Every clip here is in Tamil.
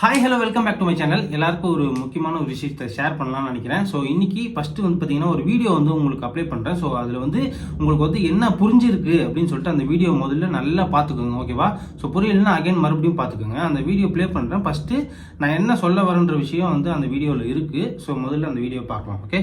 Hi hello welcome back to my channel. எல்லாருக்கும் ஒரு முக்கியமான ஒரு விஷயத்தை ஷேர் பண்ணலாம்னு நினைக்கிறேன். ஸோ இன்னைக்கு ஃபஸ்ட்டு வந்து பார்த்தீங்கன்னா ஒரு வீடியோ வந்து உங்களுக்கு அப்ளை பண்ணுறேன். ஸோ அதில் வந்து உங்களுக்கு வந்து என்ன புரிஞ்சிருக்கு அப்படின்னு சொல்லிட்டு அந்த வீடியோ முதல்ல நல்லா பார்த்துக்கோங்க, ஓகேவா? ஸோ புரியலன்னா அகைன் மறுபடியும் பார்த்துக்கோங்க. அந்த வீடியோ ப்ளே பண்ணுறேன். ஃபஸ்ட்டு நான் என்ன சொல்ல வரேன்ற விஷயம் வந்து அந்த வீடியோவில் இருக்குது. ஸோ முதல்ல அந்த வீடியோ பார்க்கலாம், ஓகே?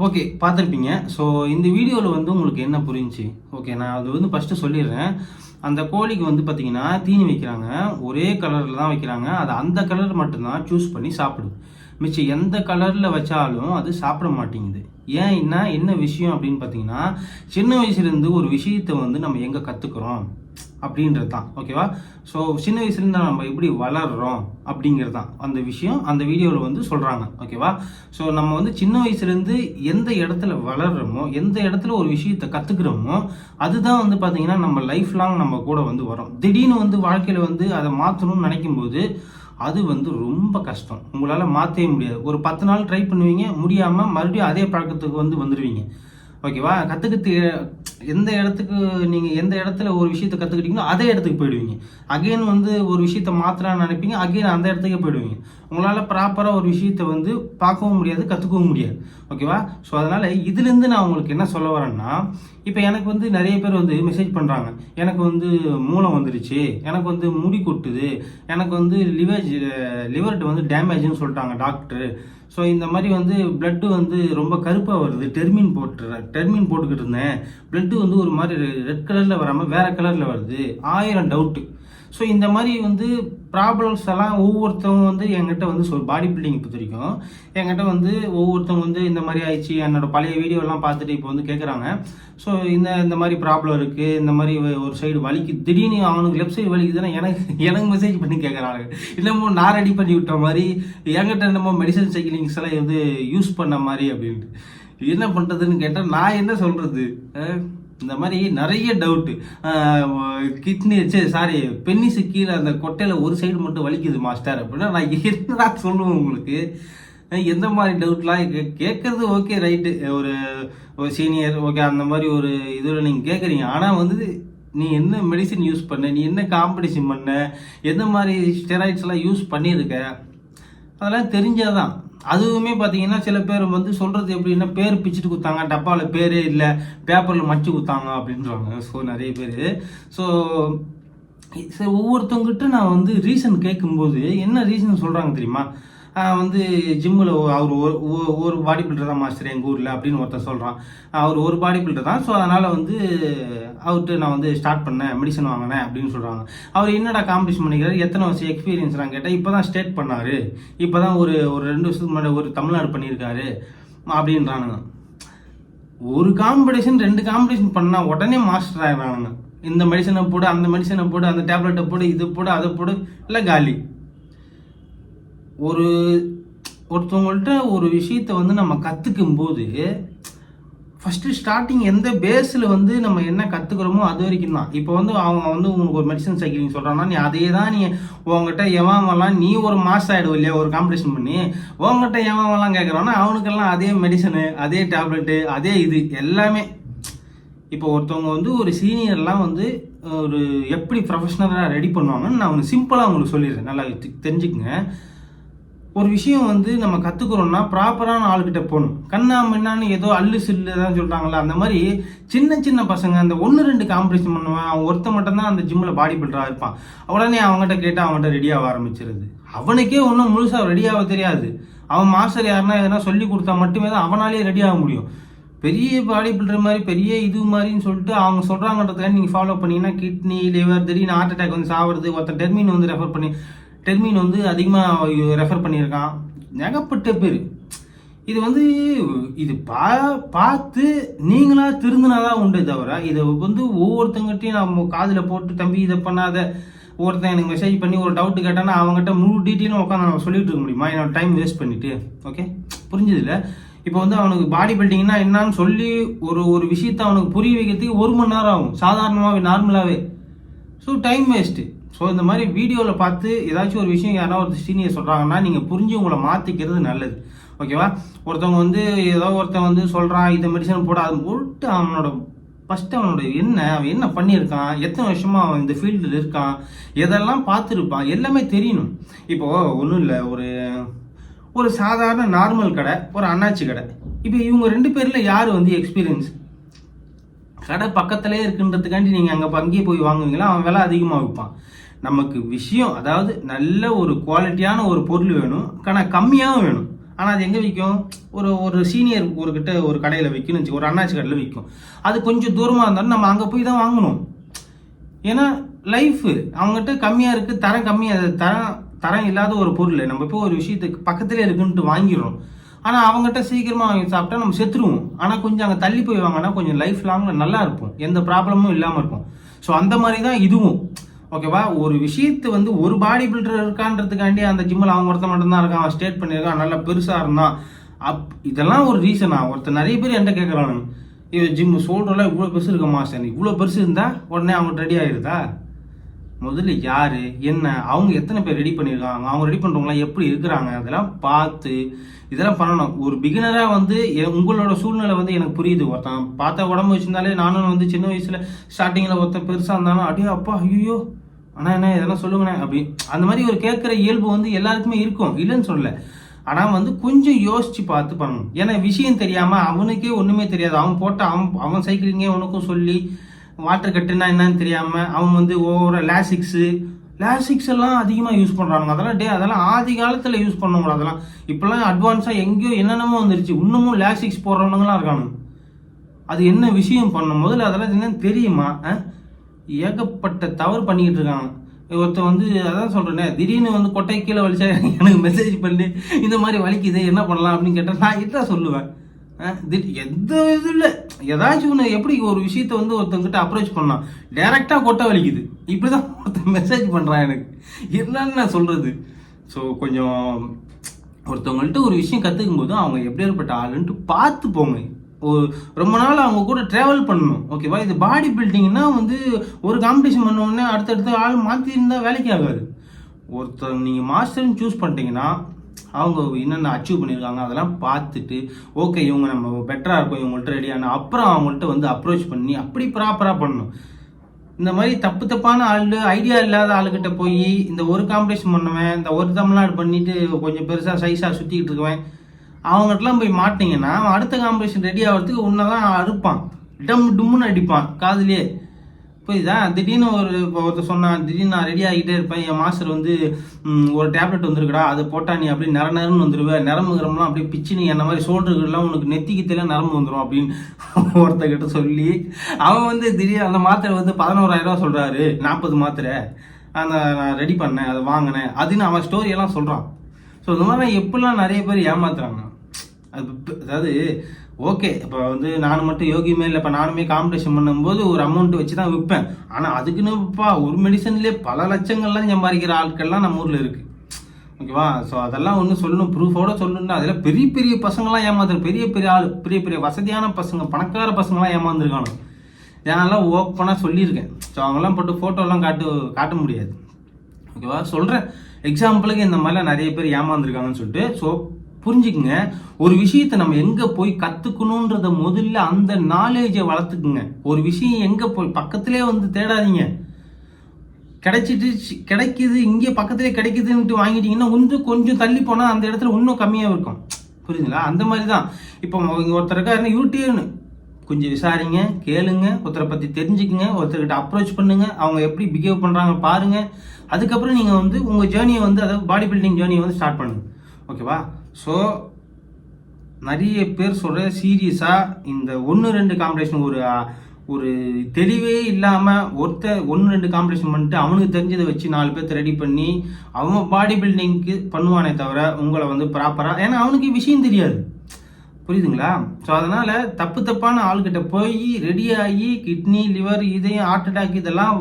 ஓகே, பார்த்துருப்பீங்க. ஸோ இந்த வீடியோவில் வந்து உங்களுக்கு என்ன புரிஞ்சு? ஓகே, நான் அது வந்து ஃபஸ்ட்டு சொல்லிடுறேன். அந்த கோழிக்கு வந்து பார்த்தீங்கன்னா தீனி வைக்கிறாங்க. ஒரே கலரில் தான் வைக்கிறாங்க. அது அந்த கலர் மட்டும்தான் சூஸ் பண்ணி சாப்பிடுது. மிச்சம் எந்த கலரில் வச்சாலும் அது சாப்பிட மாட்டேங்குது. ஏன்னா என்ன விஷயம் அப்படின்னு பார்த்தீங்கன்னா, சின்ன வயசுலேருந்து ஒரு விஷயத்தை வந்து நம்ம எங்கே கற்றுக்குறோம் அப்படின்றது தான், ஓகேவா? ஸோ சின்ன வயசுலேருந்து நம்ம எப்படி வளர்கிறோம் அப்படிங்கிறது தான் அந்த விஷயம் அந்த வீடியோவில் வந்து சொல்கிறாங்க, ஓகேவா? ஸோ நம்ம வந்து சின்ன வயசுலேருந்து எந்த இடத்துல வளர்கிறோமோ, எந்த இடத்துல ஒரு விஷயத்தை கற்றுக்குறோமோ, அதுதான் வந்து பார்த்தீங்கன்னா நம்ம லைஃப் லாங் நம்ம கூட வந்து வரும். திடீர்னு வந்து வாழ்க்கையில் வந்து அதை மாற்றணும்னு நினைக்கும்போது அது வந்து ரொம்ப கஷ்டம். உங்களால் மாற்றவே முடியாது. ஒரு 10 நாள் ட்ரை பண்ணுவீங்க, முடியாமல் மறுபடியும் அதே பழக்கத்துக்கு வந்து வந்துடுவீங்க, ஓகேவா? கற்றுக்கிட்டு எந்த இடத்துல ஒரு விஷயத்தை கற்றுக்கிட்டீங்களோ அதே இடத்துக்கு போயிடுவீங்க. அகெயின் வந்து ஒரு விஷயத்த மாற்றலான்னு நினைப்பீங்க, அகெயின் அந்த இடத்துக்கே போயிடுவீங்க. உங்களால் ப்ராப்பராக ஒரு விஷயத்தை வந்து பார்க்கவும் முடியாது, கற்றுக்கவும் முடியாது, ஓகேவா? ஸோ அதனால் இதுலேருந்து நான் உங்களுக்கு என்ன சொல்ல வரேன்னா, இப்போ எனக்கு வந்து நிறைய பேர் வந்து மெசேஜ் பண்ணுறாங்க, எனக்கு வந்து மூலம் வந்துருச்சு, எனக்கு வந்து முடி கொட்டுது, எனக்கு வந்து லிவர்ட்டு வந்து டேமேஜ்னு சொல்லிட்டாங்க டாக்டரு. ஸோ இந்த மாதிரி வந்து பிளட்டு வந்து ரொம்ப கருப்பாக வருது, டெர்மின் போட்டுக்கிட்டு இருந்தேன், பிளட்டு வந்து ஒரு மாதிரி ரெட் கலரில் வராமல் வேறு கலரில் வருது, 1000 டவுட்டு. ஸோ இந்த மாதிரி வந்து ப்ராப்ளம்ஸ் எல்லாம் ஒவ்வொருத்தவங்க வந்து என்கிட்ட வந்து பாடி பில்டிங் பொறுத்த வரைக்கும் என்கிட்ட வந்து ஒவ்வொருத்தவங்க வந்து இந்த மாதிரி ஆயிடுச்சு, என்னோட பழைய வீடியோலாம் பார்த்துட்டு இப்போ வந்து கேட்குறாங்க. ஸோ இந்த மாதிரி ப்ராப்ளம் இருக்குது, இந்த மாதிரி ஒரு சைடு வலிக்கு, திடீர்னு அவனுக்கு லெஃப்ட் சைடு வலிக்குதுன்னா எனக்கு மெசேஜ் பண்ணி கேட்குறாங்க. இல்லமோ நான் ரெடி பண்ணி விட்ட மாதிரி, என்கிட்ட என்னமோ மெடிசன் சைக்கிளிங்ஸ் எல்லாம் வந்து யூஸ் பண்ண மாதிரி அப்படின்ட்டு. என்ன பண்ணுறதுன்னு கேட்டால் நான் என்ன சொல்கிறது? இந்த மாதிரி நிறைய டவுட்டு. கிட்னி பென்னிஸு கீழே அந்த கொட்டையில் ஒரு சைடு மட்டும் வலிக்குது மாஸ்டர் அப்படின்னா நான் என்னடா சொல்லுவேன் உங்களுக்கு? எந்த மாதிரி டவுட்லாம் கேட்குறது ஓகே, ரைட்டு, ஒரு சீனியர் ஓகே, அந்த மாதிரி ஒரு இதில் நீங்கள் கேட்குறீங்க. ஆனால் வந்து நீ என்ன மெடிசின் யூஸ் பண்ண, நீ என்ன காம்படிஷன் பண்ண, எந்த மாதிரி ஸ்டெராய்ட்ஸ்லாம் யூஸ் பண்ணியிருக்க, அதெல்லாம் தெரிஞ்சாதான். அதுவுமே பார்த்தீங்கன்னா சில பேர் வந்து சொல்கிறது எப்படின்னா, பேர் பிச்சுட்டு கொடுத்தாங்க, டப்பாவில் பேரே இல்லை, பேப்பரில் மடிச்சு கொடுத்தாங்க அப்படின்றாங்க. ஸோ நிறைய பேர். ஸோ ஒவ்வொருத்தவங்கிட்ட நான் வந்து ரீசன் கேட்கும்போது என்ன ரீசன் சொல்கிறாங்க தெரியுமா? வந்து ஜிம்மில் அவர் ஒரு பாடி பில்டர் தான் மாஸ்டர் எங்கள் ஊரில் அப்படின்னு ஒருத்தர் சொல்கிறான். அவர் ஒரு பாடி பில்டர் தான், ஸோ அதனால் வந்து அவர்கிட்ட நான் வந்து ஸ்டார்ட் பண்ணேன், மெடிசன் வாங்கினேன் அப்படின்னு சொல்கிறாங்க. அவர் என்னடா காம்படிஷன் பண்ணிக்கிறாரு, எத்தனை வருஷம் எக்ஸ்பீரியன்ஸ்லாம் கேட்டால் இப்போ தான் ஸ்டேட் பண்ணார், இப்போ தான் ஒரு 2 வருஷத்துக்கு முன்னாடி ஒரு தமிழ்நாடு பண்ணியிருக்காரு அப்படின்றானுங்க. ஒரு காம்படிஷன் 2 காம்படிஷன் பண்ணால் உடனே மாஸ்டர் ஆகிடுறானுங்க. இந்த மெடிசனை போடு, அந்த மெடிசனை போடு, அந்த டேப்லெட்டை போடு, இது போடு, அதை போடு, இல்லை காலி. ஒருத்தவங்கள்ட்ட ஒரு விஷயத்த வந்து நம்ம கற்றுக்கும் போது ஃபஸ்ட்டு ஸ்டார்டிங் எந்த பேஸில் வந்து நம்ம என்ன கற்றுக்குறோமோ அது வரைக்கும் தான். இப்போ வந்து அவங்க வந்து உங்களுக்கு ஒரு மெடிசன் சைக்கிளிங் சொல்கிறாங்கன்னா, நீ அதே தான் நீ உங்ககிட்ட எவன்லாம் நீ ஒரு மாஸ் ஆகிடுவோம் இல்லையா ஒரு காம்படிஷன் பண்ணி, உங்ககிட்ட எவன்லாம் கேட்குறான்னா அவனுக்கெல்லாம் அதே மெடிசனு, அதே டேப்லெட்டு, அதே இது எல்லாமே. இப்போ ஒருத்தவங்க வந்து ஒரு சீனியர்லாம் வந்து ஒரு எப்படி ப்ரொஃபஷ்னலாக ரெடி பண்ணுவாங்கன்னு நான் உங்களுக்கு சிம்பிளாக உங்களுக்கு சொல்லிடுறேன், நல்லா தெரிஞ்சுக்குங்க. ஒரு விஷயம் வந்து நம்ம கற்றுக்குறோம்னா ப்ராப்பரான ஆளுக்கிட்ட போகணும். கண்ணா முன்னான்னு ஏதோ அல்லு சில்லு தான் சொல்கிறாங்களா, அந்த மாதிரி சின்ன சின்ன பசங்க அந்த 1-2 காம்படிஷன் பண்ணுவான், அவன் ஒருத்த மட்டும்தான் அந்த ஜிம்மில் பாடி பில்டராக இருப்பான். உடனே அவங்ககிட்ட கேட்டால் அவங்ககிட்ட ரெடியாக ஆரம்பிச்சிருது. அவனுக்கே ஒன்றும் முழுசாக ரெடியாக தெரியாது. அவன் மாஸ்டர் யாருன்னா எதனா சொல்லி கொடுத்தா மட்டுமே தான் அவனாலே ரெடி ஆக முடியும். பெரிய பாடி பில்டர் மாதிரி பெரிய இது மாதிரின்னு சொல்லிட்டு அவங்க சொல்கிறாங்கன்றதுக்காக நீங்கள் ஃபாலோ பண்ணிங்கன்னா கிட்னி, லிவர், திடீர்னு ஹார்ட் அட்டாக் வந்து சாப்பிடுறது. ஒருத்தர் டெர்மின் வந்து அதிகமாக ரெஃபர் பண்ணியிருக்கான், ஏகப்பட்ட பேர். இது வந்து பார்த்து நீங்களாக திருந்தினாதான் உண்டு தவிர, இதை வந்து ஒவ்வொருத்தங்கிட்டையும் நம்ம காதில் போட்டு தம்பி இதை பண்ணாத ஒருத்தன் எனக்கு மெசேஜ் பண்ணி ஒரு டவுட் கேட்டானா அவங்ககிட்ட முழு டீட்டெயிலும் உட்காந்து நம்ம சொல்லிட்டு இருக்க முடியுமா? என்னோட டைம் வேஸ்ட் பண்ணிட்டு. ஓகே, புரிஞ்சது இல்லை? இப்போ வந்து அவனுக்கு பாடி பில்டிங்னா என்னன்னு சொல்லி ஒரு விஷயத்த அவனுக்கு புரிய வைக்கிறதுக்கு 1 மணி நேரம் ஆகும் சாதாரணமாகவே, நார்மலாகவே. So time waste. ஸோ இந்த மாதிரி வீடியோவில் பார்த்து ஏதாச்சும் ஒரு விஷயம் யாராவது ஒரு சீனியர் சொல்கிறாங்கன்னா நீங்கள் புரிஞ்சு உங்களை மாற்றிக்கிறது நல்லது. ஓகேவா? ஒருத்தவங்க வந்து ஏதோ ஒருத்தன் வந்து சொல்கிறான் இதை மெடிசன் போட, அது போட்டு அவனோட ஃபஸ்ட்டு அவனோட அவன் என்ன பண்ணியிருக்கான், எத்தனை வருஷமா அவன் இந்த ஃபீல்டில் இருக்கான், எதெல்லாம் பார்த்துருப்பான், எல்லாமே தெரியணும். இப்போது ஒன்றும் இல்லை, ஒரு சாதாரண நார்மல் கடை, ஒரு அண்ணாச்சி கடை. இப்போ இவங்க 2 பேரில் யார் வந்து எக்ஸ்பீரியன்ஸ்? கடை பக்கத்துலேயே இருக்குன்றதுக்காண்டி நீங்கள் அங்கேயே போய் வாங்குவீங்களா? அவன் விலை அதிகமாக விற்பான். நமக்கு விஷயம், அதாவது நல்ல ஒரு குவாலிட்டியான ஒரு பொருள் வேணும், ஆனால் கம்மியாகவும் வேணும். ஆனால் அது எங்கே விற்கும்? ஒரு சீனியர் ஒரு கடையில் விற்கும்னு வச்சுக்கோ, ஒரு அண்ணாச்சி கடையில் விற்கும். அது கொஞ்சம் தூரமாக இருந்தாலும் நம்ம அங்கே போய் தான் வாங்கணும். ஏன்னா லைஃபு அவங்ககிட்ட கம்மியாக இருக்குது, தரம் கம்மியாக, தரம் இல்லாத ஒரு பொருள் நம்ம இப்போ ஒரு விஷயத்துக்கு பக்கத்துலேயே இருக்குன்ட்டு வாங்கிடுறோம். ஆனால் அவங்ககிட்ட சீக்கிரமாக வாங்கி சாப்பிட்டா நம்ம செத்துருவோம். ஆனால் கொஞ்சம் அங்கே தள்ளி போய் வாங்கினா கொஞ்சம் லைஃப் லாங்கில் நல்லா இருப்போம், எந்த ப்ராப்ளமும் இல்லாமல் இருக்கும். ஸோ அந்த மாதிரி தான் இதுவும். ஓகேவா? ஒரு விஷயத்து வந்து ஒரு பாடி பில்டர் இருக்கான்றதுக்காண்டி அந்த ஜிம்மில் அவன் ஒருத்தன் மட்டும்தான் இருக்கான், அவன் ஸ்டேட் பண்ணியிருக்கான், நல்லா பெருசாக இருந்தான், இதெல்லாம் ஒரு ரீசனா? ஒருத்தர் நிறைய பேர் என்கிட்ட கேட்குறானுங்க, ஜிம் ஷோல்டர்லாம் இவ்வளோ பெருசு இருக்க மாஸ்டர், இவ்வளோ பெருசு இருந்தால் உடனே அவங்க ரெடி ஆகிடுதா? முதல்ல யார் என்ன, அவங்க எத்தனை பேர் ரெடி பண்ணியிருக்காங்க, அவங்க ரெடி பண்ணுறவங்களாம் எப்படி இருக்கிறாங்க, அதெல்லாம் பார்த்து இதெல்லாம் பண்ணணும். ஒரு பிகினராக வந்து உங்களோட சூழ்நிலை வந்து எனக்கு புரியுது. ஒருத்தன் பார்த்த உடம்பு வச்சுருந்தாலே, நானும் வந்து சின்ன வயசில் ஸ்டார்டிங்கில் ஒருத்தன் பெருசாக இருந்தாலும் அப்படியே அப்பா ஐயோ ஆனால் என்ன இதெல்லாம் சொல்லுங்கண்ணே அப்படி, அந்த மாதிரி ஒரு கேட்குற இயல்பு வந்து எல்லாருக்குமே இருக்கும், இல்லைன்னு சொல்லலை. ஆனால் வந்து கொஞ்சம் யோசித்து பார்த்து பண்ணணும். ஏன்னா விஷயம் தெரியாமல் அவனுக்கே ஒன்றுமே தெரியாது, அவன் போட்ட அவன் சைக்கிளிங்கே உனக்கும் சொல்லி வாட்டர் கட்டுனா என்னன்னு தெரியாமல் அவன் வந்து லேசிக்ஸ் எல்லாம் அதிகமாக யூஸ் பண்ணுறானுங்க. அதெல்லாம் ஆதி காலத்தில் யூஸ் பண்ணவங்க. அதெல்லாம் இப்போல்லாம் அட்வான்ஸாக எங்கேயோ என்னென்னமோ வந்துருச்சு. இன்னமும் லேசிக்ஸ் போடுறவனுங்களாம் இருக்கானுங்க. அது என்ன விஷயம் பண்ணும் முதல்ல அதெல்லாம் என்னன்னு தெரியுமா? ஏகப்பட்ட தவறு பண்ணிக்கிட்டு இருக்காங்க. ஒருத்தர் வந்து அதான் சொல்கிறேனே, திடீர்னு வந்து கொட்டை கீழே வலிச்சா எனக்கு மெசேஜ் பண்ணி இந்த மாதிரி வலிக்குது என்ன பண்ணலாம் அப்படின்னு கேட்டால் நான் என்ன சொல்லுவேன்? எந்த இது இல்லை, ஏதாச்சும் ஒன்று. எப்படி ஒரு விஷயத்த வந்து ஒருத்தங்கிட்ட அப்ரோச் பண்ணலாம், டைரெக்டாக கொட்டை வலிக்குது இப்படி தான் ஒருத்தர் மெசேஜ் பண்ணுறான், எனக்கு என்னன்னு நான் சொல்கிறது? ஸோ கொஞ்சம் ஒருத்தவங்கள்ட்ட ஒரு விஷயம் கற்றுக்கும் போது அவங்க எப்படி ஏற்பட்ட ஆளுன்ட்டு பார்த்து போங்க. ரொம்ப நாள் அவங்க கூட ட்ராவல் பண்ணணும். ஓகேவா? இது பாடி பில்டிங்னா வந்து ஒரு காம்படிஷன் பண்ணோடனே அடுத்தடுத்த ஆள் மாற்றி இருந்தால் வேலைக்கு ஆகாது. ஒருத்தர் நீங்கள் மாஸ்டர்னு சூஸ் பண்ணிட்டீங்கன்னா அவங்க என்னென்ன அச்சீவ் பண்ணியிருக்காங்க அதெல்லாம் பார்த்துட்டு, ஓகே இவங்க நம்ம பெட்டராக இருக்கும், இவங்கள்ட்ட ரெடியான அப்புறம் அவங்கள்ட்ட வந்து அப்ரோச் பண்ணி அப்படி ப்ராப்பராக பண்ணணும். இந்த மாதிரி தப்பான ஆள், ஐடியா இல்லாத ஆளுகிட்ட போய் இந்த ஒரு காம்படிஷன் பண்ணுவேன், இந்த ஒரு தமிழ்நாடு பண்ணிட்டு கொஞ்சம் பெருசாக சைஸாக சுற்றிக்கிட்டு இருக்குவேன், அவங்ககிட்டலாம் போய் மாட்டிங்கன்னா அவன் அடுத்த காம்படிஷன் ரெடி ஆகிறதுக்கு உன்னதான் அறுப்பான், டும்முன்னு அடிப்பான் காதுலேயே. புரியுதா? திடீர்னு ஒருத்தர் சொன்னான், திடீர்னு நான் ரெடி ஆகிட்டே இருப்பேன், என் மாஸ்டர் வந்து ஒரு டேப்லெட் வந்துருக்குடா, அதை போட்டால் நீ அப்படி நரன்னு வந்துடுவேன், நரம்புகிறம்லாம் அப்படியே பிச்சு நீ என்ன மாதிரி ஷோல்டர்கள்லாம் உனக்கு நெத்திக்கு தெரியல நரம்பு வந்துடும் அப்படின்னு ஒருத்தர்கிட்ட சொல்லி அவன் வந்து திடீர்னு அந்த மாத்திரை வந்து 11,000 சொல்கிறாரு, 40 மாத்திரை நான் ரெடி பண்ணேன், அதை வாங்கினேன் அதுன்னு அவன் ஸ்டோரியெல்லாம் சொல்கிறான். ஸோ இந்த மாதிரி எப்படிலாம் நிறைய பேர் ஏமாத்துறாங்க. அதாவது ஓகே, இப்போ வந்து நான் மட்டும் யோகியுமே இல்லை, இப்போ நானுமே காம்படிஷன் பண்ணும்போது ஒரு அமௌண்ட் வச்சு தான் விற்பேன். ஆனால் அதுக்குன்னுப்பா ஒரு மெடிசன்லேயே பல லட்சங்கள்லாம் சம்பாதிக்கிற ஆட்கள்லாம் நம்ம ஊரில் இருக்குது. ஓகேவா? ஸோ அதெல்லாம் ஒன்று சொல்லணும், ப்ரூஃபோட சொல்லணும்னா அதில் பெரிய பெரிய பசங்களாம் ஏமாந்துரு, பெரிய பெரிய ஆள், பெரிய பெரிய வசதியான பசங்க, பணக்கார பசங்களாம் ஏமாந்துருக்கானு ஏன்னாலாம் ஓப்பனாக சொல்லியிருக்கேன். ஸோ அவங்களாம் போட்டு ஃபோட்டோலாம் காட்ட முடியாது. ஓகேவா? சொல்கிறேன் எக்ஸாம்பிளுக்கு இந்த மாதிரிலாம் நிறைய பேர் ஏமாந்துருக்காங்கன்னு சொல்லிட்டு. ஸோ புரிஞ்சுக்குங்க, ஒரு விஷயத்தை நம்ம எங்கே போய் கற்றுக்கணுன்றத முதல்ல அந்த நாலேஜை வளர்த்துக்குங்க. ஒரு விஷயம் எங்கே போய் பக்கத்திலே வந்து தேடாதீங்க. கிடைக்குது இங்கே பக்கத்திலே கிடைக்குதுன்ட்டு வாங்கிட்டீங்கன்னா கொஞ்சம் தள்ளி போனால் அந்த இடத்துல இன்னும் கம்மியாக இருக்கும். புரியுதுங்களா? அந்த மாதிரி தான். இப்போ இங்கே ஒருத்தர் இருக்காருன்னா யூடியூப்னு கொஞ்சம் விசாரிங்க, கேளுங்க, ஒருத்தரை பற்றி தெரிஞ்சுக்குங்க, ஒருத்தர்கிட்ட அப்ரோச் பண்ணுங்க, அவங்க எப்படி பிஹேவ் பண்ணுறாங்க பாருங்க. அதுக்கப்புறம் நீங்கள் வந்து உங்கள் ஜேர்னியை வந்து அதாவது பாடி பில்டிங் ஜேர்னியை வந்து ஸ்டார்ட் பண்ணுங்க. ஓகேவா? ஸோ நிறைய பேர் சொல்கிற சீரியஸாக இந்த 1-2 காம்படிஷன் ஒரு தெளிவே இல்லாமல் ஒருத்தர் 1-2 காம்படிஷன் பண்ணிட்டு அவனுக்கு தெரிஞ்சதை வச்சு 4 பேர்த்த ரெடி பண்ணி அவன் பாடி பில்டிங்க்கு பண்ணுவானே தவிர உங்களை வந்து ப்ராப்பராக, ஏன்னா அவனுக்கு விஷயம் தெரியாது. புரியுதுங்களா? ஸோ அதனால் தப்பான ஆள்கிட்ட போய் ரெடி ஆகி கிட்னி, லிவர், இதயம், ஹார்ட் அட்டாக் இதெல்லாம்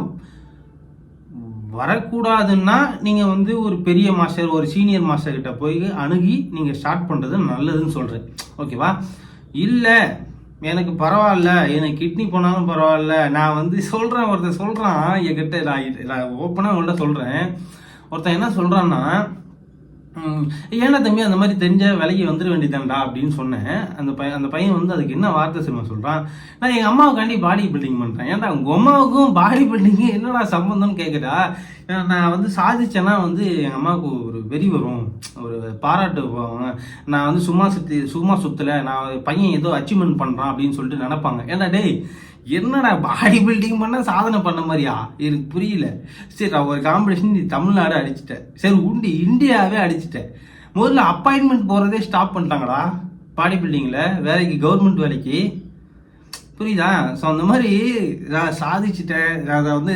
வரக்கூடாதுன்னா நீங்கள் வந்து ஒரு பெரிய மாஸ்டர், ஒரு சீனியர் மாஸ்டர் கிட்ட போய் அணுகி நீங்கள் ஸ்டார்ட் பண்ணுறது நல்லதுன்னு சொல்கிறேன். ஓகேவா? இல்லை எனக்கு பரவாயில்ல, எனக்கு கிட்னி போனாலும் பரவாயில்ல, நான் வந்து சொல்கிறேன், ஒருத்தர் சொல்கிறான் என்கிட்ட, நான் ஓப்பனாக உங்கள்கிட்ட சொல்கிறேன். ஒருத்தன் என்ன சொல்கிறான்னா, ஏன்னா தம்பி அந்த மாதிரி தெரிஞ்ச விலைக்கு வந்துட வேண்டியதான்டா அப்படின்னு சொன்னேன். அந்த பையன் வந்து அதுக்கு என்ன வார்த்தை சினிமா சொல்கிறான், நான் எங்கள் அம்மாவுக்காண்டி பாடி பில்டிங் பண்ணுறேன். ஏன்டா உங்கள் அம்மாவுக்கும் பாடி பில்டிங்கு என்னடா சம்பந்தம்னு கேட்குறா. நான் வந்து சாதிச்சேன்னா வந்து எங்கள் அம்மாவுக்கு ஒரு வெறி வரும், ஒரு பாராட்டு போவாங்க, நான் வந்து சும்மா சுற்றலை, நான் பையன் ஏதோ அச்சீவ்மெண்ட் பண்ணுறான் அப்படின்னு சொல்லிட்டு நினைப்பாங்க. ஏன்டா டேய் என்னடா பாடி பில்டிங் பண்ண சாதனை பண்ண மாதிரியா? எனக்கு புரியல. சரி நான் ஒரு காம்படிஷன் நீ தமிழ்நாடு அடிச்சிட்டேன், சரி இந்தியாவே அடிச்சிட்டேன், முதல்ல அப்பாயின்மெண்ட் போகிறதே ஸ்டாப் பண்ணிட்டாங்கடா பாடி பில்டிங்கில், வேலைக்கு கவர்மெண்ட் வேலைக்கு. புரியுதா? ஸோ அந்த மாதிரி நான் சாதிச்சுட்டேன். அதை வந்து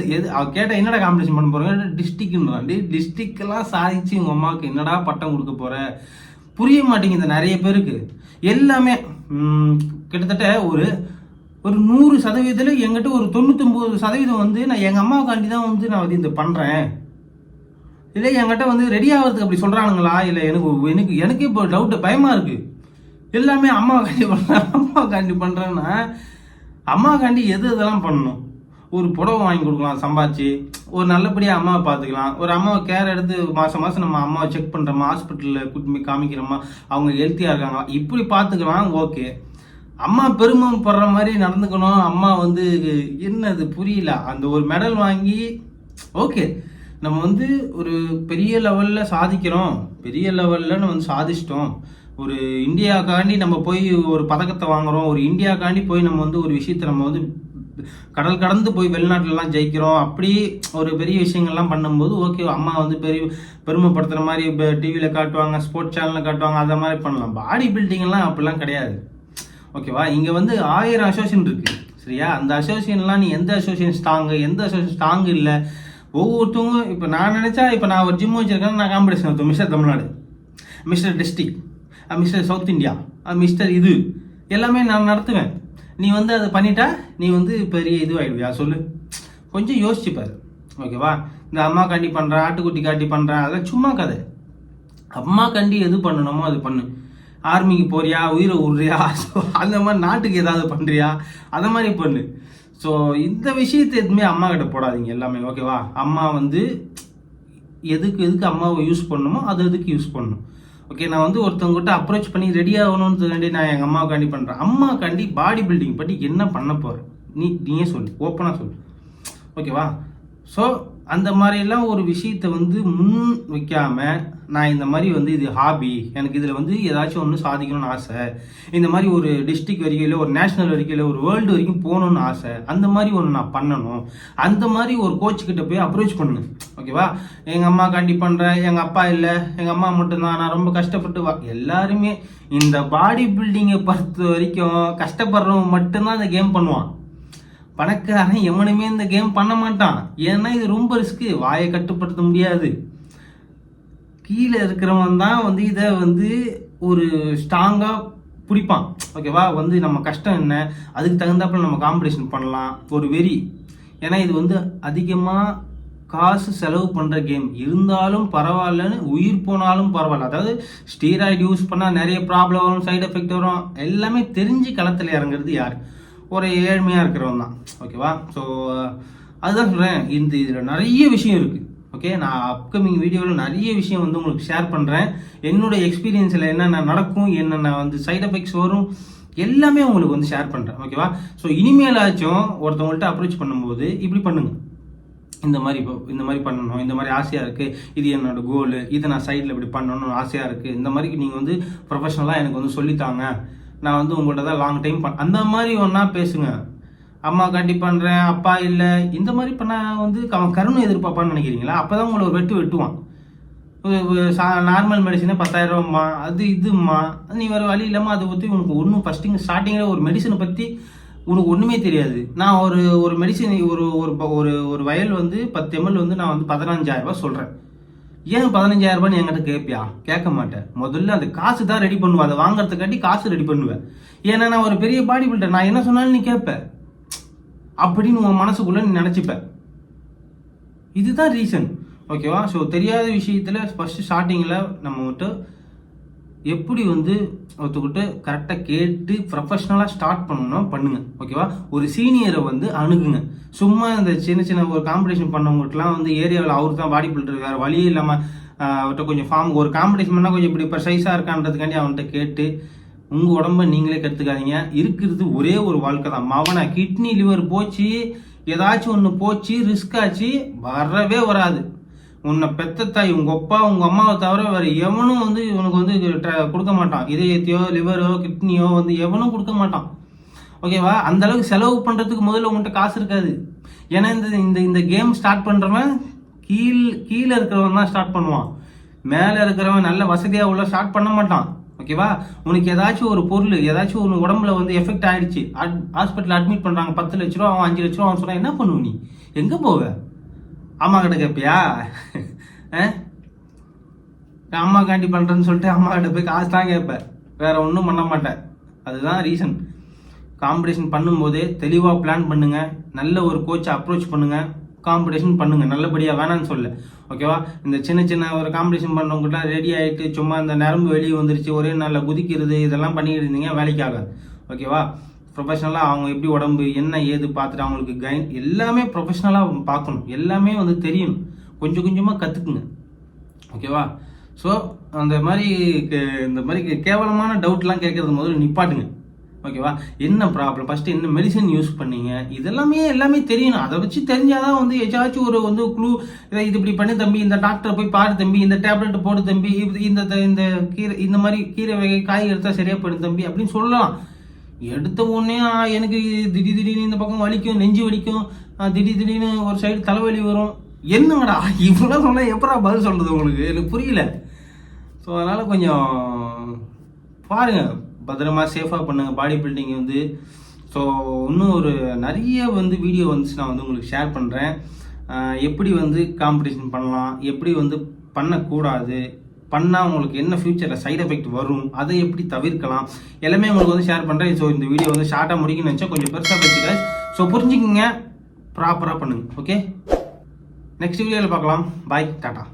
கேட்டால் என்னடா காம்படிஷன் பண்ண போகிறேன், டிஸ்ட்ரிக்ட்ன்றான். டிஸ்ட்ரிக்டெல்லாம் சாதிச்சு உங்கள் அம்மாவுக்கு என்னடா பட்டம் கொடுக்க போகிற? புரிய மாட்டேங்குது நிறைய பேருக்கு. எல்லாமே கிட்டத்தட்ட ஒரு 100% என்கிட்ட ஒரு 99% வந்து நான் எங்கள் அம்மாவுக்காண்டி தான் வந்து நான் வந்து இந்த பண்ணுறேன். இல்லை என்கிட்ட வந்து ரெடி ஆகிறதுக்கு அப்படி சொல்கிறானுங்களா, இல்லை எனக்கு இப்போ டவுட்டு, பயமாக இருக்குது. எல்லாமே அம்மாவுக்காண்டி பண்ணுறேன்னா அம்மாவுக்காண்டி இதெல்லாம் பண்ணணும். ஒரு புடவை வாங்கி கொடுக்கலாம் சம்பாதிச்சு, ஒரு நல்லபடியாக அம்மாவை பார்த்துக்கலாம், ஒரு அம்மாவை கேர் எடுத்து மாதம் நம்ம அம்மாவை செக் பண்ணுறோமா, ஹாஸ்பிட்டலில் கூட்டி போய் காமிக்கிறோமா, அவங்க ஹெல்த்தியாக இருக்காங்களா, இப்படி பார்த்துக்கலாம். ஓகே, அம்மா பெருமைப்படுற மாதிரி நடந்துக்கணும். அம்மா வந்து என்னது புரியல. அந்த ஒரு மெடல் வாங்கி ஓகே நம்ம வந்து ஒரு பெரிய லெவலில் சாதிக்கிறோம், பெரிய லெவலில் நம்ம வந்து சாதிச்சிட்டோம், ஒரு இந்தியாவுக்காண்டி நம்ம போய் ஒரு பதக்கத்தை வாங்குகிறோம், ஒரு இந்தியாவுக்காண்டி போய் நம்ம வந்து ஒரு விஷயத்தை நம்ம வந்து கடல் கடந்து போய் வெளிநாட்டிலலாம் ஜெயிக்கிறோம், அப்படி ஒரு பெரிய விஷயங்கள்லாம் பண்ணும்போது ஓகே அம்மா வந்து பெருமைப்படுத்துகிற மாதிரி டிவியில் காட்டுவாங்க, ஸ்போர்ட்ஸ் சேனலில் காட்டுவாங்க, அதை மாதிரி பண்ணலாம். பாடி பில்டிங்லாம் அப்படிலாம் கிடையாது. ஓகேவா? இங்கே வந்து 1000 அசோசியேஷன் இருக்குது, சரியா? அந்த அசோசியேஷன்லாம் நீ எந்த அசோசியேஷன் ஸ்ட்ராங்கு, எந்த அசோசியேஷன் ஸ்ட்ராங்கு இல்லை, ஒவ்வொருத்தவங்க இப்போ நான் நினச்சா, இப்போ நான் ஒரு ஜிம் வச்சுருக்கேன், நான் காம்படிஷன் நடத்துவேன், mister Tamil Nadu, mister district, mister south India, mister இது எல்லாமே நான் நடத்துவேன். நீ வந்து அதை பண்ணிட்டா நீ வந்து பெரிய இது ஆகிடுவியா சொல்லு? கொஞ்சம் யோசிச்சுப்பாரு. ஓகேவா? இந்த அம்மா காண்டி பண்ணுறேன், ஆட்டுக்குட்டி காட்டி பண்ணுறேன், அதெல்லாம் சும்மா கதை. அம்மா காண்டி எது பண்ணணுமோ அது பண்ணு. ஆர்மிக்கு போறியா, உயிரை விடுறியா, அந்த மாதிரி நாட்டுக்கு ஏதாவது பண்ணுறியா, அந்த மாதிரி பண்ணு. ஸோ இந்த விஷயத்தை எதுவுமே அம்மா கிட்ட போடாதீங்க எல்லாமே. ஓகேவா? அம்மா வந்து எதுக்கு அம்மாவை யூஸ் பண்ணணுமோ அது எதுக்கு யூஸ் பண்ணணும். ஓகே, நான் வந்து ஒருத்தவங்ககிட்ட அப்ரோச் பண்ணி ரெடி ஆகணும்னு நான் எங்கள் அம்மாவுக்காண்டி பண்ணுறேன். அம்மாக்காண்டி பாடி பில்டிங் பற்றி என்ன பண்ண போகிறேன் நீயே சொல்லு, ஓப்பனாக சொல்லு. ஓகேவா? ஸோ அந்த மாதிரிலாம் ஒரு விஷயத்தை வந்து முன் வைக்காமல், நான் இந்த மாதிரி வந்து இது ஹாபி, எனக்கு இதில் வந்து ஏதாச்சும் ஒன்று சாதிக்கணும்னு ஆசை, இந்த மாதிரி ஒரு டிஸ்ட்ரிக்ட் வரைக்கும் இல்லை ஒரு நேஷனல் வரைக்கும் இல்லை ஒரு வேர்ல்டு வரைக்கும் போகணுன்னு ஆசை, அந்த மாதிரி ஒன்று நான் பண்ணணும், அந்த மாதிரி ஒரு கோச்சுக்கிட்ட போய் அப்ரோச் பண்ணு. ஓகேவா? எங்கள் அம்மா காண்டி பண்ணுறேன், எங்கள் அப்பா இல்லை, எங்கள் அம்மா மட்டும்தான், நான் ரொம்ப கஷ்டப்பட்டு எல்லாருமே இந்த பாடி பில்டிங்கை பொறுத்த வரைக்கும் கஷ்டப்படுறவங்க மட்டும்தான் இந்த கேம் பண்ணுவான். பணக்காரன் எவனுமே இந்த கேம் பண்ண மாட்டான். ஏன்னா இது ரொம்ப ரிஸ்க்கு, வாயை கட்டுப்படுத்த முடியாது. கீழே இருக்கிறவன் தான் வந்து இதை வந்து ஒரு ஸ்ட்ராங்காக பிடிப்பான். ஓகேவா? வந்து நம்ம கஷ்டம் என்ன, அதுக்கு தகுந்தாப்புல நம்ம காம்படிஷன் பண்ணலாம், ஒரு வெறி. ஏன்னா இது வந்து அதிகமாக காசு செலவு பண்ணுற கேம், இருந்தாலும் பரவாயில்லன்னு, உயிர் போனாலும் பரவாயில்ல. அதாவது ஸ்டீராய்டு யூஸ் பண்ணால் நிறைய ப்ராப்ளம் வரும், சைடு எஃபெக்ட் வரும், எல்லாமே தெரிஞ்சு களத்தில் இறங்குறது யார்? ஒரு ஏழ்மையாக இருக்கிறவன் தான். ஓகேவா? ஸோ அதுதான் சொல்கிறேன், இதில் நிறைய விஷயம் இருக்குது. ஓகே, நான் அப்கமிங் வீடியோவில் நிறைய விஷயம் வந்து உங்களுக்கு ஷேர் பண்ணுறேன். என்னோடய எக்ஸ்பீரியன்ஸில் என்னென்ன நடக்கும், என்னென்ன வந்து சைட் எஃபெக்ட்ஸ் வரும், எல்லாமே உங்களுக்கு வந்து ஷேர் பண்ணுறேன். ஓகேவா? ஸோ இனிமேலாச்சும் ஒருத்தவங்கள்ட்ட அப்ரோச் பண்ணும்போது இப்படி பண்ணுங்க, இந்த மாதிரி பண்ணணும், இந்த மாதிரி ஆசையாக இருக்குது, இது என்னோட கோலு, இதை நான் சைடில் இப்படி பண்ணணும்னு ஆசையாக இருக்குது, இந்த மாதிரி நீங்கள் வந்து ப்ரொஃபஷ்னலாக எனக்கு வந்து சொல்லித்தாங்க, நான் வந்து உங்கள்கிட்ட தான் லாங் டைம் அந்த மாதிரி ஒன்றா பேசுங்க. அம்மா காண்டி பண்ணுறேன், அப்பா இல்லை, இந்த மாதிரி பண்ணால் வந்து அவன் கருணை எதிர்பார்ப்பான்னு நினைக்கிறீங்களா? அப்போ தான் உங்களை ஒரு வெட்டுவான். நார்மல் மெடிசனே 10,000 ரூபாம்மா, அது இதும்மா, நீ வேறு வழி இல்லாமல் அதை பற்றி உனக்கு ஒன்றும் ஸ்டார்டிங்கில் ஒரு மெடிசனை பற்றி உனக்கு ஒன்றுமே தெரியாது. நான் ஒரு மெடிசன் ஒரு வயல் வந்து 10 ml வந்து நான் வந்து 15,000 ரூபாய் சொல்கிறேன். ஏன் 15,000 ரூபான்னு என்கிட்ட கேட்பியா? கேட்க மாட்டேன். முதல்ல அந்த காசு தான் ரெடி பண்ணுவேன், அதை வாங்குறதுக்காட்டி காசு ரெடி பண்ணுவேன். ஏன்னா நான் ஒரு பெரிய பாடி பில்டர், நான் என்ன சொன்னாலும் நீ கேட்ப அப்படின்னு உன் மனசுக்குள்ள நீ நினச்சிப்ப. இதுதான் ரீசன். ஓகேவா? ஸோ தெரியாத விஷயத்தில் ஃபஸ்ட்டு ஸ்டார்டிங்கில் நம்ம வந்துட்டு எப்படி வந்து ஒருத்தக்கிட்ட கரெக்டாக கேட்டு ப்ரொஃபஷ்னலாக ஸ்டார்ட் பண்ணணும் பண்ணுங்க. ஓகேவா? ஒரு சீனியரை வந்து அணுகுங்க. சும்மா இந்த சின்ன சின்ன ஒரு காம்படிஷன் பண்ணவங்ககிட்டலாம் வந்து ஏரியாவில் அவர் தான் பாடி பில்டர், வேறு வழியே இல்லாமல் அவர்கிட்ட கொஞ்சம் ஃபார்ம் ஒரு காம்படிஷன் பண்ணால் கொஞ்சம் இப்படி இப்போ சைஸாக இருக்கான்றதுக்காண்டி அவன்கிட்ட கேட்டு உங்கள் உடம்ப நீங்களே கற்றுக்காதீங்க. இருக்கிறது ஒரே ஒரு வாழ்க்கை தான். மவனை கிட்னி லிவர் போச்சு, ஏதாச்சும் ஒன்று போச்சு, ரிஸ்க் ஆச்சு, வரவே வராது. உன்னை பெத்த தாய் உங்கள் அப்பா உங்கள் அம்மாவை தவிர வேறு எவனும் வந்து இவனுக்கு வந்து கொடுக்க மாட்டான். இதயத்தையோ லிவரோ கிட்னியோ வந்து எவனும் கொடுக்க மாட்டான். ஓகேவா? அந்த அளவுக்கு செலவு பண்ணுறதுக்கு முதல்ல உங்கள்கிட்ட காசு இருக்காது. ஏன்னா இந்த இந்த கேம் ஸ்டார்ட் பண்ணுறவன் கீழே இருக்கிறவன் தான் ஸ்டார்ட் பண்ணுவான். மேலே இருக்கிறவன் நல்ல வசதியாக உள்ள ஸ்டார்ட் பண்ண மாட்டான். ஓகேவா? உனக்கு ஏதாச்சும் ஒரு பொருள் ஏதாச்சும் ஒரு உடம்புல வந்து எஃபெக்ட் ஆகிடுச்சு, ஹாஸ்பிட்டல் அட்மிட் பண்ணுறாங்க, 10 லட்ச ரூபா, அவன் 5 லட்ச ரூபா அவன் சொன்னால் என்ன பண்ணுவ? நீ எங்கே போவ? அம்மா கிட்ட கேட்பியா? அம்மா காண்டி பண்ணுறேன்னு சொல்லிட்டு அம்மா கிட்ட போய் காசு தான் கேட்பேன், வேற ஒன்றும் பண்ண மாட்டேன். அதுதான் ரீசன். காம்படிஷன் பண்ணும்போதே தெளிவாக பிளான் பண்ணுங்க. நல்ல ஒரு கோச்சை அப்ரோச் பண்ணுங்க. காம்படிஷன் பண்ணுங்க நல்லபடியாக, வேணான்னு சொல்ல. ஓகேவா? இந்த சின்ன சின்ன ஒரு காம்படிஷன் பண்ணுறவங்ககிட்ட ரெடி ஆகிட்டு சும்மா இந்த நரம்பு வெளியே வந்துருச்சு ஒரே நாளில் குதிக்கிறது இதெல்லாம் பண்ணிக்கிட்டு இருந்தீங்க, வேலைக்கு ஆகாது. ஓகேவா? ப்ரொஃபஷனலாக அவங்க எப்படி உடம்பு என்ன ஏது பார்த்துட்டு அவங்களுக்கு எல்லாமே ப்ரொஃபஷனலாக பார்க்கணும். எல்லாமே வந்து தெரியணும். கொஞ்சம் கொஞ்சமாக கற்றுக்குங்க. ஓகேவா? ஸோ அந்த மாதிரி இந்த மாதிரி கேவலமான டவுட்லாம் கேட்குறது முதல்ல நிப்பாட்டுங்க. ஓகேவா? என்ன ப்ராப்ளம், ஃபஸ்ட்டு என்ன மெடிசன் யூஸ் பண்ணீங்க, எல்லாமே தெரியணும். அதை வச்சு தெரிஞ்சாதான் வந்து ஏதாச்சும் ஒரு வந்து க்ளூ, இது இப்படி பண்ணி தம்பி, இந்த டாக்டரை போய் பாரு தம்பி, இந்த டேப்லெட் போடு தம்பி, இந்த கீரை இந்த மாதிரி கீரை வகை காய் எடுத்தால் சரியாக போயிடும் தம்பி அப்படின்னு சொல்லலாம். எடுத்த உடனே எனக்கு திடீர்னு இந்த பக்கம் வலிக்கும், நெஞ்சு வலிக்கும், திடீர்னு ஒரு சைடு தலைவலி வரும். என்னங்கடா இவ்வளோ சொன்னால் எப்படா பதில் சொல்கிறது உங்களுக்கு? எனக்கு புரியல. ஸோ அதனால் கொஞ்சம் பாருங்கள், பத்திரமா சேஃபாக பண்ணுங்கள் பாடி பில்டிங் வந்து. ஸோ இன்னும் ஒரு நிறைய வந்து வீடியோ வந்துச்சு, நான் வந்து உங்களுக்கு ஷேர் பண்ணுறேன். எப்படி வந்து காம்படிஷன் பண்ணலாம், எப்படி வந்து பண்ணக்கூடாது, பண்ணால் உங்களுக்கு என்ன ஃபியூச்சரில் சைடு எஃபெக்ட் வரும், அதை எப்படி தவிர்க்கலாம், எல்லாமே உங்களுக்கு வந்து ஷேர் பண்ணுறேன். ஸோ இந்த வீடியோ வந்து ஷார்ட்டாக முடிக்கணும்னு நினச்சா கொஞ்சம் பெருசாக வச்சுக்க. ஸோ புரிஞ்சுக்கிங்க, ப்ராப்பராக பண்ணுங்க. ஓகே, நெக்ஸ்ட் வீடியோவில் பார்க்கலாம். பாய், டாட்டா.